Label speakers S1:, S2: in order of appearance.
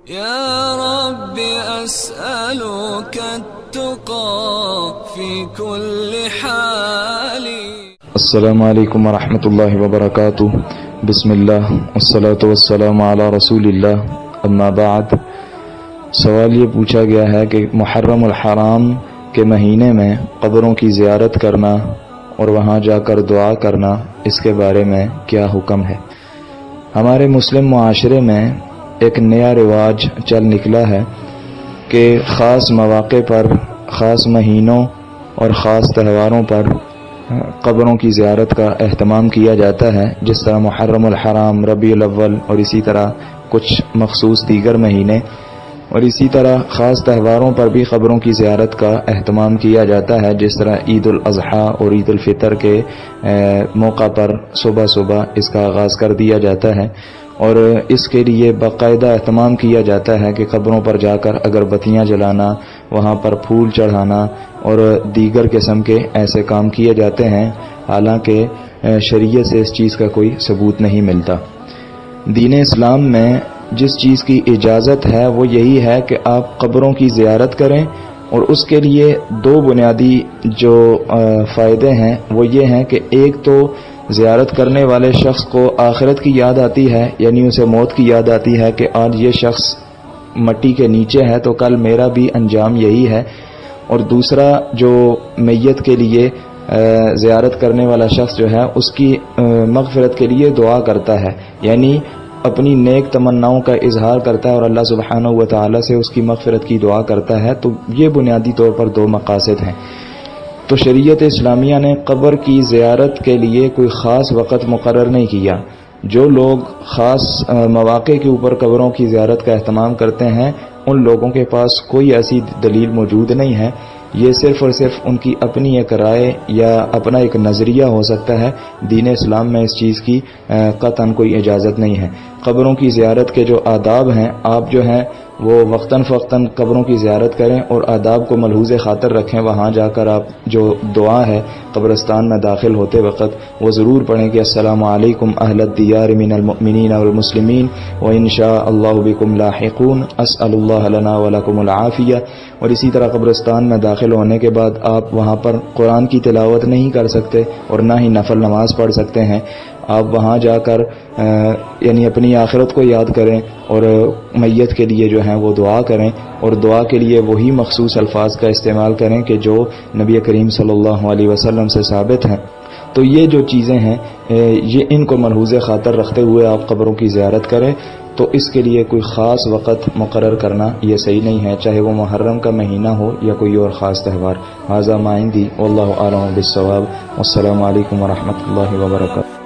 S1: يا رب أسألك التقى في كل حال.
S2: السلام علیکم ورحمۃ اللہ وبرکاتہ. بسم اللہ والصلاة والسلام علی رسول اللہ، اما بعد. سوال یہ پوچھا گیا ہے کہ محرم الحرام کے مہینے میں قبروں کی زیارت کرنا اور وہاں جا کر دعا کرنا، اس کے بارے میں کیا حکم ہے؟ ہمارے مسلم معاشرے میں ایک نیا رواج چل نکلا ہے کہ خاص مواقع پر، خاص مہینوں اور خاص تہواروں پر قبروں کی زیارت کا اہتمام کیا جاتا ہے، جس طرح محرم الحرام، ربیع الاول اور اسی طرح کچھ مخصوص دیگر مہینے، اور اسی طرح خاص تہواروں پر بھی قبروں کی زیارت کا اہتمام کیا جاتا ہے، جس طرح عید الاضحیٰ اور عید الفطر کے موقع پر صبح صبح اس کا آغاز کر دیا جاتا ہے، اور اس کے لیے باقاعدہ اہتمام کیا جاتا ہے کہ قبروں پر جا کر اگربتیاں جلانا، وہاں پر پھول چڑھانا اور دیگر قسم کے ایسے کام کیے جاتے ہیں، حالانکہ شریعت سے اس چیز کا کوئی ثبوت نہیں ملتا. دین اسلام میں جس چیز کی اجازت ہے وہ یہی ہے کہ آپ قبروں کی زیارت کریں، اور اس کے لیے دو بنیادی جو فائدے ہیں وہ یہ ہیں کہ ایک تو زیارت کرنے والے شخص کو آخرت کی یاد آتی ہے، یعنی اسے موت کی یاد آتی ہے کہ آج یہ شخص مٹی کے نیچے ہے تو کل میرا بھی انجام یہی ہے. اور دوسرا جو میت کے لیے زیارت کرنے والا شخص جو ہے اس کی مغفرت کے لیے دعا کرتا ہے، یعنی اپنی نیک تمناؤں کا اظہار کرتا ہے اور اللہ سبحانہ و تعالی سے اس کی مغفرت کی دعا کرتا ہے. تو یہ بنیادی طور پر دو مقاصد ہیں. تو شریعت اسلامیہ نے قبر کی زیارت کے لیے کوئی خاص وقت مقرر نہیں کیا. جو لوگ خاص مواقع کے اوپر قبروں کی زیارت کا اہتمام کرتے ہیں ان لوگوں کے پاس کوئی ایسی دلیل موجود نہیں ہے. یہ صرف اور صرف ان کی اپنی ایک رائے یا اپنا ایک نظریہ ہو سکتا ہے. دین اسلام میں اس چیز کی قطعاً کوئی اجازت نہیں ہے. قبروں کی زیارت کے جو آداب ہیں، آپ جو ہیں وہ وقتاً فوقتاً قبروں کی زیارت کریں اور آداب کو ملحوظ خاطر رکھیں. وہاں جا کر آپ جو دعا ہے قبرستان میں داخل ہوتے وقت وہ ضرور پڑھیں کہ السلام علیکم اہل الدیار من المؤمنین والمسلمین وان شاء اللہ بکم لاحقون اسأل اللہ لنا ولکم العافیہ. اور اسی طرح قبرستان میں داخل ہونے کے بعد آپ وہاں پر قرآن کی تلاوت نہیں کر سکتے اور نہ ہی نفل نماز پڑھ سکتے ہیں. آپ وہاں جا کر یعنی اپنی آخرت کو یاد کریں اور میت کے لیے جو ہیں وہ دعا کریں، اور دعا کے لیے وہی مخصوص الفاظ کا استعمال کریں کہ جو نبی کریم صلی اللہ علیہ وسلم سے ثابت ہیں. تو یہ جو چیزیں ہیں یہ ان کو ملحوظ خاطر رکھتے ہوئے آپ قبروں کی زیارت کریں. تو اس کے لیے کوئی خاص وقت مقرر کرنا یہ صحیح نہیں ہے، چاہے وہ محرم کا مہینہ ہو یا کوئی اور خاص تہوار. ھذا ما عندی واللہ اعلم بالصواب. والسلام علیکم ورحمۃ اللہ وبرکاتہ.